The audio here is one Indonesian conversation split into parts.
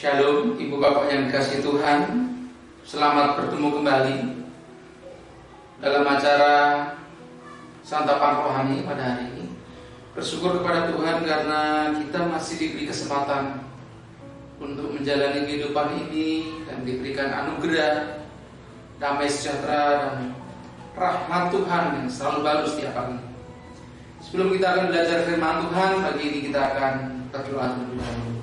Shalom, Ibu Bapak yang dikasihi Tuhan. Selamat bertemu kembali dalam acara santapan rohani pada hari ini. Bersyukur kepada Tuhan karena kita masih diberi kesempatan untuk menjalani kehidupan ini dan diberikan anugerah, damai sejahtera dan rahmat Tuhan yang selalu baru setiap hari. Sebelum kita akan belajar firman Tuhan, pagi ini kita akan berdoa terlebih dahulu.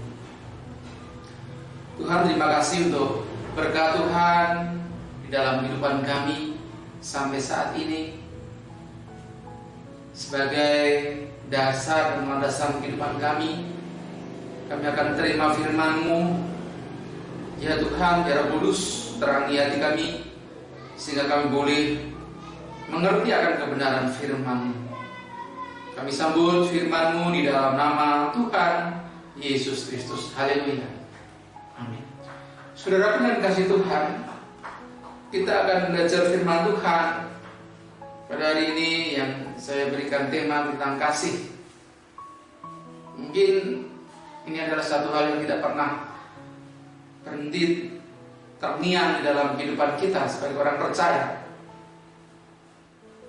Tuhan, terima kasih untuk berkat Tuhan di dalam kehidupan kami sampai saat ini sebagai dasar dan landasan kehidupan kami. Kami akan terima firman-Mu. Ya Tuhan, biar kudus terangi hati kami sehingga kami boleh mengerti akan kebenaran firman-Mu. Kami sambut firman-Mu di dalam nama Tuhan Yesus Kristus. Haleluya. Amin. Saudara yang kasih Tuhan, kita akan belajar firman Tuhan pada hari ini yang saya berikan tema tentang kasih. Mungkin ini adalah satu hal yang tidak pernah berhenti terngiang di dalam kehidupan kita sebagai orang percaya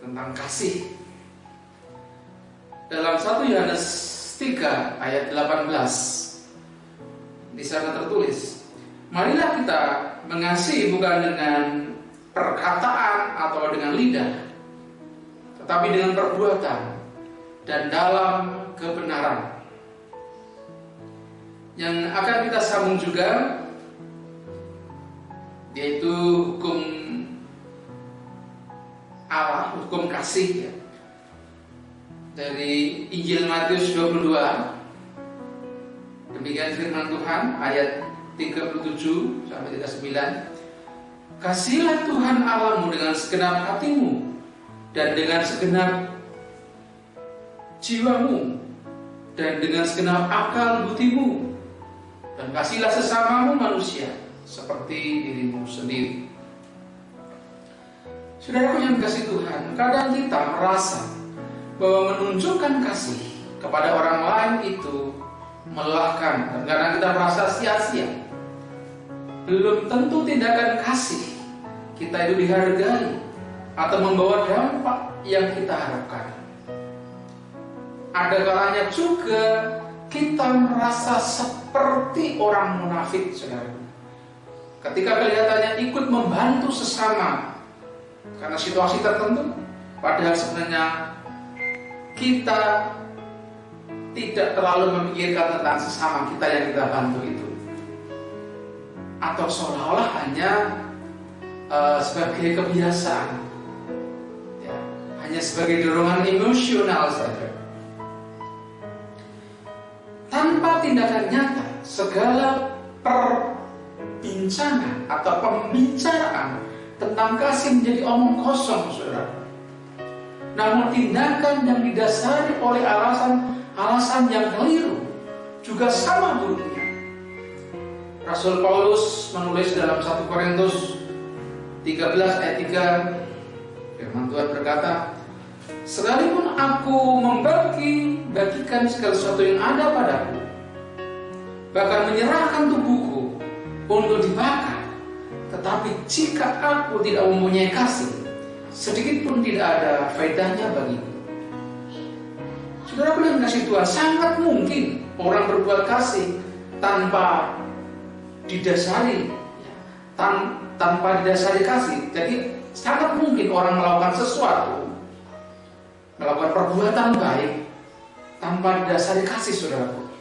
tentang kasih. Dalam 1 Yohanes 3 ayat 18 di sana tertulis, marilah kita mengasihi bukan dengan perkataan atau dengan lidah, tetapi dengan perbuatan dan dalam kebenaran. Yang akan kita sambung juga yaitu hukum Allah, hukum kasih ya. Dari Injil Matius 22. Demikian firman Tuhan ayat 37 sampai 39. Kasihilah Tuhan Allahmu dengan segenap hatimu dan dengan segenap jiwamu dan dengan segenap akal budimu, dan kasihilah sesamamu manusia seperti dirimu sendiri. Saudaraku yang dikasihi Tuhan, kadang kita merasa bahwa menunjukkan kasih kepada orang lain itu melelahkan, dan karena kita merasa sia-sia. Belum tentu tindakan kasih kita itu dihargai atau membawa dampak yang kita harapkan. Ada kalanya juga kita merasa seperti orang munafik, saudara. Ketika kelihatannya ikut membantu sesama karena situasi tertentu, padahal sebenarnya kita tidak terlalu memikirkan tentang sesama kita yang kita bantu itu, atau seolah-olah hanya sebagai kebiasaan ya, hanya sebagai dorongan emosional saja, tanpa tindakan nyata. Segala perbincangan atau pembicaraan tentang kasih menjadi omong kosong, saudara. Namun tindakan yang didasari oleh alasan yang keliru juga sama buruknya. Rasul Paulus menulis dalam 1 Korintus 13 ayat 3, firman Tuhan berkata, sekalipun aku bagikan segala sesuatu yang ada padaku, bahkan menyerahkan tubuhku untuk dibakar, tetapi jika aku tidak mempunyai kasih, sedikit pun tidak ada faedahnya bagiku. Saudara yang kasih Tuhan, sangat mungkin orang berbuat kasih tanpa didasari kasih. Jadi sangat mungkin orang melakukan sesuatu, melakukan perbuatan baik tanpa didasari kasih, saudaraku.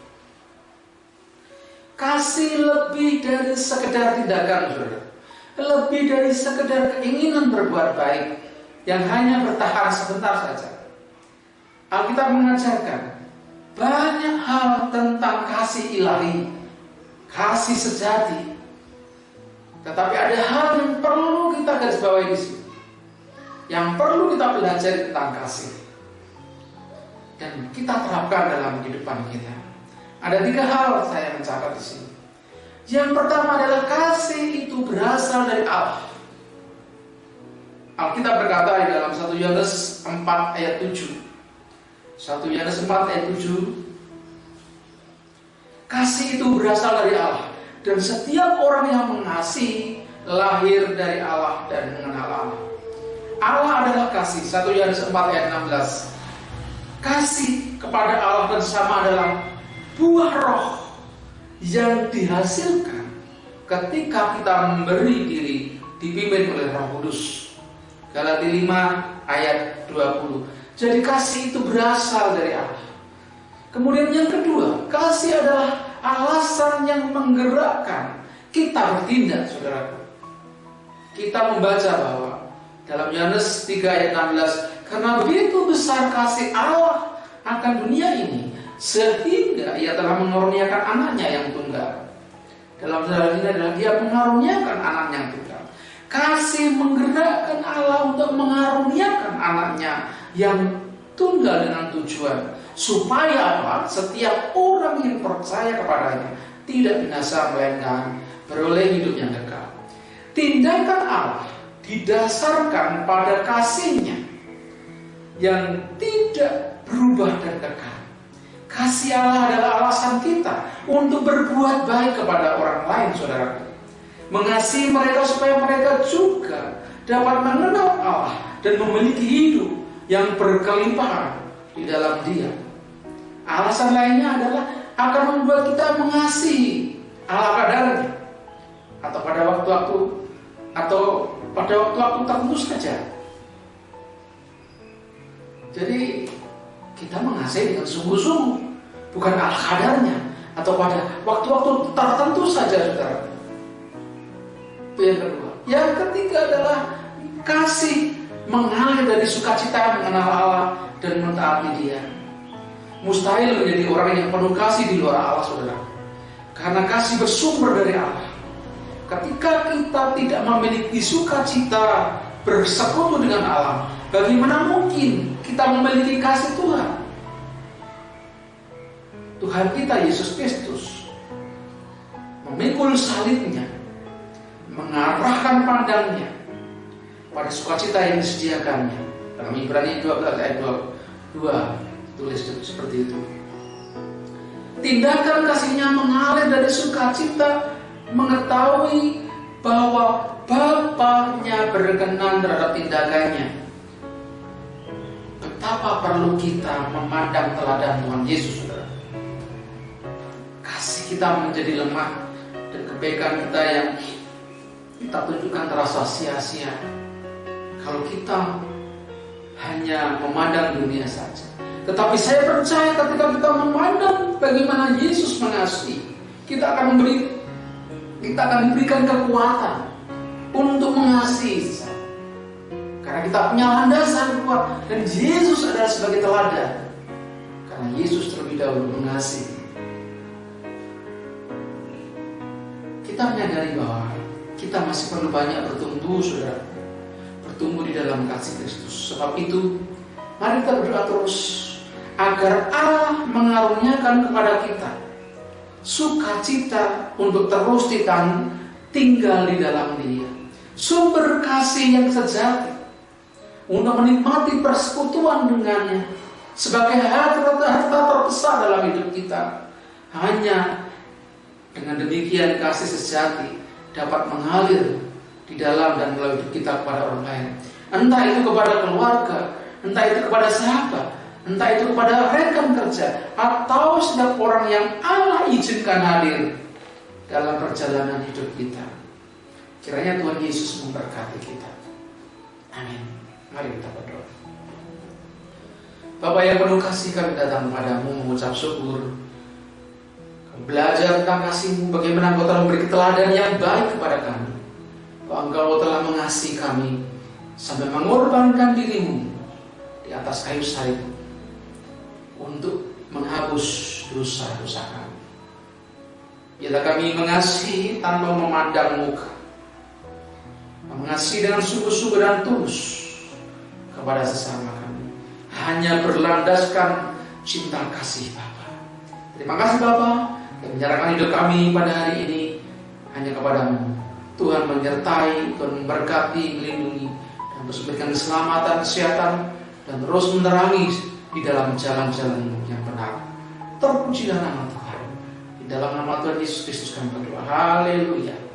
Kasih lebih dari sekedar tindakan, saudara. Lebih dari sekedar keinginan berbuat baik yang hanya bertahan sebentar saja. Alkitab mengajarkan banyak hal tentang kasih ilahi, kasih sejati. Tetapi ada hal yang perlu kita garis bawahi di sini, yang perlu kita pelajari tentang kasih dan kita terapkan dalam kehidupan kita. Ada 3 hal saya mencatat di sini. Yang pertama adalah kasih itu berasal dari Allah. Alkitab berkata di dalam 1 Yohanes 4 ayat 7. 1 Yohanes 4 ayat 7. Kasih itu berasal dari Allah. Dan setiap orang yang mengasihi lahir dari Allah dan mengenal Allah. Allah adalah kasih. 1 Yohanes 4 ayat 16. Kasih kepada Allah dan sama adalah buah roh yang dihasilkan ketika kita memberi diri dipimpin oleh Roh Kudus. Galatia 5 ayat 20. Jadi kasih itu berasal dari Allah. Kemudian yang kedua, kasih adalah alasan yang menggerakkan kita bertindak, saudaraku. Kita membaca bahwa dalam Yohanes 3 ayat 16, karena begitu besar kasih Allah akan dunia ini, sehingga ia telah mengaruniakan anaknya yang tunggal. Dalam hal ini adalah dia mengaruniakan anaknya yang tunggal. Kasih menggerakkan Allah untuk mengaruniakan anaknya yang tunggal dengan tujuan supaya apa? Setiap orang yang percaya kepadanya tidak binasa melainkan beroleh hidup yang kekal. Tindakan Allah didasarkan pada kasih-Nya yang tidak berubah dan kekal. Kasih Allah adalah alasan kita untuk berbuat baik kepada orang lain, saudaraku. Mengasihi mereka supaya mereka juga dapat mengenal Allah dan memiliki hidup yang berkelimpahan di dalam Dia. Alasan lainnya adalah akan membuat kita mengasihi ala kadarnya atau pada waktu-waktu tertentu saja. Jadi kita mengasihi dengan sungguh-sungguh, bukan ala kadarnya atau pada waktu-waktu tertentu saja, saudara. Itu yang kedua. Yang ketiga adalah kasih mengalir dari sukacita mengenal Allah dan mentaati Dia. Mustahil menjadi orang yang penuh kasih di luar Allah, saudara. Karena kasih bersumber dari Allah. Ketika kita tidak memiliki sukacita bersekutu dengan Allah, bagaimana mungkin kita memiliki kasih Tuhan? Tuhan kita Yesus Kristus memikul salibnya, mengarahkan pandangnya pada sukacita yang disediakannya. Dalam Ibrani 12 ayat 22 tulis seperti itu. Tindakan kasih-Nya mengalir dari sukacita mengetahui bahwa Bapa-Nya berkenan terhadap tindakannya. Betapa perlu kita memandang teladan Tuhan Yesus, saudara. Kasih kita menjadi lemah dan kebaikan kita yang kita tunjukkan terasa sia-sia kalau kita hanya memandang dunia saja. Tetapi saya percaya ketika kita memandang bagaimana Yesus mengasihi, kita akan diberikan kekuatan untuk mengasihi. Karena kita punya landasan kuat dan Yesus adalah sebagai teladan. Karena Yesus terlebih dahulu mengasihi. Kita menyadari bahwa kita masih perlu banyak bertumbuh, saudara. Bertumbuh di dalam kasih Kristus. Sebab itu, mari kita berdoa terus agar Allah mengaruniakan kepada kita sukacita untuk terus tinggal di dalam Dia. Sumber kasih yang sejati untuk menikmati persekutuan dengannya sebagai harta terbesar dalam hidup kita. Hanya dengan demikian kasih sejati dapat mengalir di dalam dan melalui hidup kita kepada orang lain. Entah itu kepada keluarga, entah itu kepada sahabat, entah itu kepada rekan kerja, atau setiap orang yang Allah izinkan hadir dalam perjalanan hidup kita. Kiranya Tuhan Yesus memberkati kita. Amin. Mari kita berdoa. Bapa yang penuh kasih, kami datang padamu mengucap syukur. Kami belajar tentang kasih-Mu, bagaimana Engkau telah memberi teladan yang baik kepada kami. Bahwa Engkau telah mengasihi kami sampai mengorbankan diri-Mu di atas kayu salib untuk menghapus dosa-dosa kami. Biarlah kami mengasihi tanpa memandang muka, mengasihi dengan sungguh-sungguh dan tulus kepada sesama kami, hanya berlandaskan cinta kasih Bapa. Terima kasih Bapa yang menyerahkan hidup kami pada hari ini hanya kepadamu. Tuhan menyertai, Tuhan memberkati, melindungi, dan terus memberikan keselamatan, kesehatan, dan terus menerangi di dalam jalan-jalan yang benar. Terpujilah nama Tuhan. Di Dalam nama Tuhan Yesus Kristus kami berdoa. Haleluya.